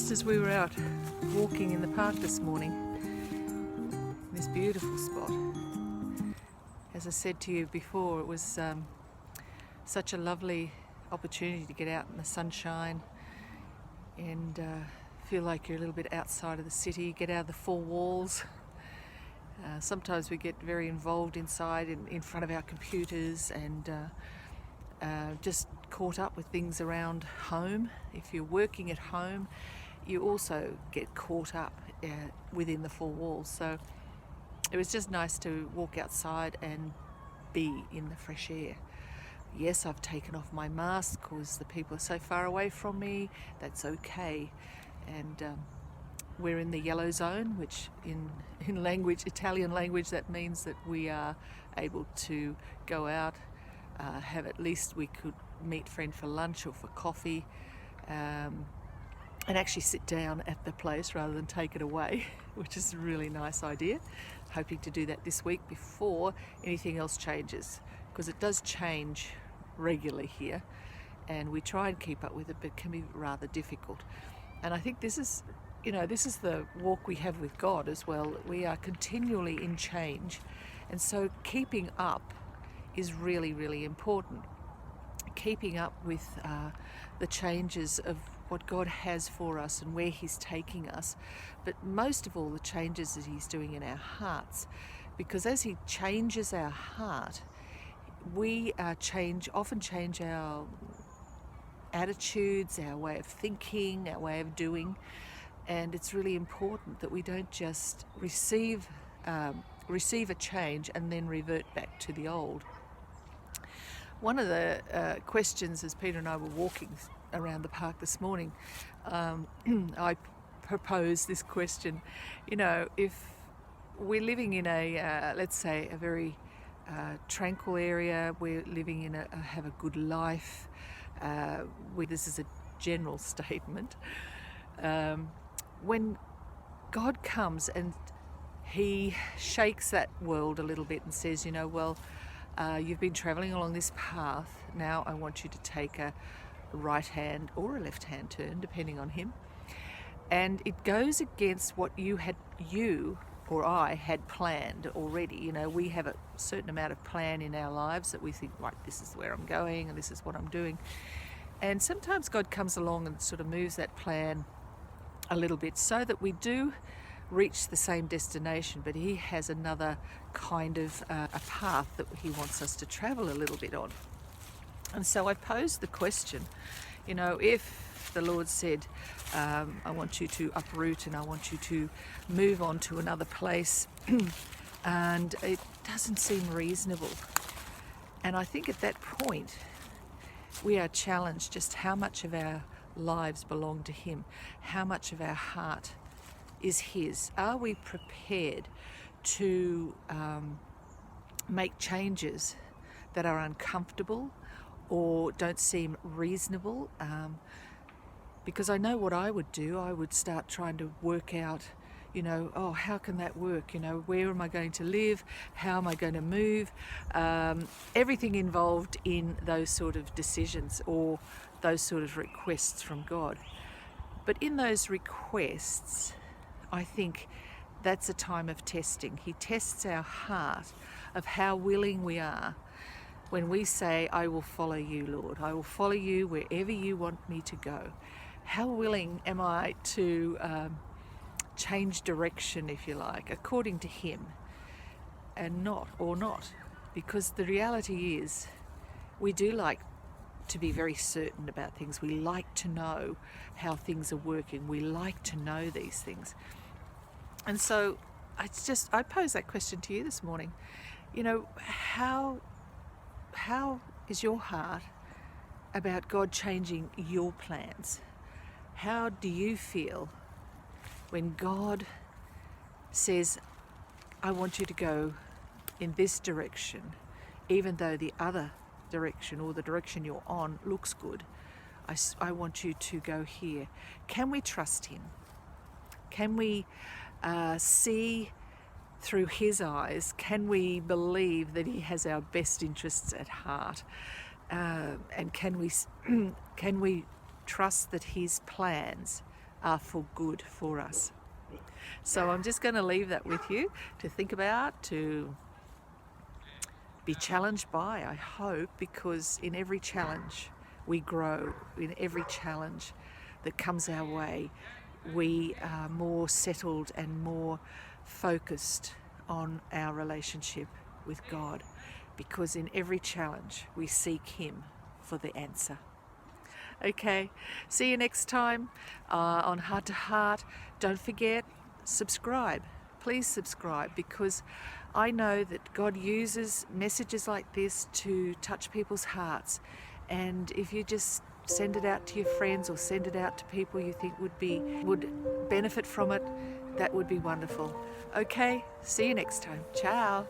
just as we were out walking in the park this morning, in this beautiful spot, as I said to you before, it was such a lovely opportunity to get out in the sunshine and feel like you're a little bit outside of the city, get out of the four walls. Sometimes we get very involved inside in front of our computers and just caught up with things around home. If you're working at home, you also get caught up within the four walls. So it was just nice to walk outside and be in the fresh air. Yes, I've taken off my mask because the people are so far away from me. That's okay. And we're in the yellow zone, which in language, Italian language, that means that we are able to go out, have at least we could meet friend for lunch or for coffee, and actually sit down at the place rather than take it away, which is a really nice idea. Hoping to do that this week before anything else changes, because it does change regularly here and we try and keep up with it, but it can be rather difficult. And I think this is the walk we have with God as well. We are continually in change, and so keeping up is really, really important. Keeping up with the changes of what God has for us and where He's taking us, but most of all the changes that He's doing in our hearts, because as He changes our heart, we often change our attitudes, our way of thinking, our way of doing. And it's really important that we don't just receive a change and then revert back to the old. One of the questions, as Peter and I were walking around the park this morning, I proposed this question. If we're living in let's say a very tranquil area, we're living in have a good life, this is a general statement, when God comes and He shakes that world a little bit and says, you've been traveling along this path, now I want you to take a right hand or a left hand turn, depending on Him, and it goes against what you or I had planned already. We have a certain amount of plan in our lives that we think, right, this is where I'm going and this is what I'm doing. And sometimes God comes along and sort of moves that plan a little bit so that we do reach the same destination, but He has another kind of a path that He wants us to travel a little bit on. And so I posed the question, if the Lord said, I want you to uproot and I want you to move on to another place, and it doesn't seem reasonable. And I think at that point we are challenged just how much of our lives belong to Him, how much of our heart is His. Are we prepared to make changes that are uncomfortable or don't seem reasonable? Because I know what I would do. I would start trying to work out, how can that work? Where am I going to live? How am I going to move? Everything involved in those sort of decisions or those sort of requests from God. But in those requests, I think that's a time of testing. He tests our heart of how willing we are when we say, I will follow you, Lord. I will follow you wherever you want me to go. How willing am I to change direction, if you like, according to Him, and not? Because the reality is, we do like to be very certain about things. We like to know how things are working. We like to know these things. And so I pose that question to you this morning. How is your heart about God changing your plans? How do you feel when God says, I want you to go in this direction, even though the other direction or the direction you're on looks good? I want you to go here. Can we trust Him? Can we see through His eyes? Can we believe that He has our best interests at heart? And can we trust that His plans are for good for us. So I'm just going to leave that with you to think about, to be challenged by, I hope, because in every challenge we grow. In every challenge that comes our way, we are more settled and more focused on our relationship with God, because in every challenge we seek Him for the answer. Okay, see you next time on Heart to Heart. Don't forget, subscribe. Please subscribe, because I know that God uses messages like this to touch people's hearts. And if you just send it out to your friends or send it out to people you think would benefit from it, that would be wonderful. Okay, see you next time. Ciao.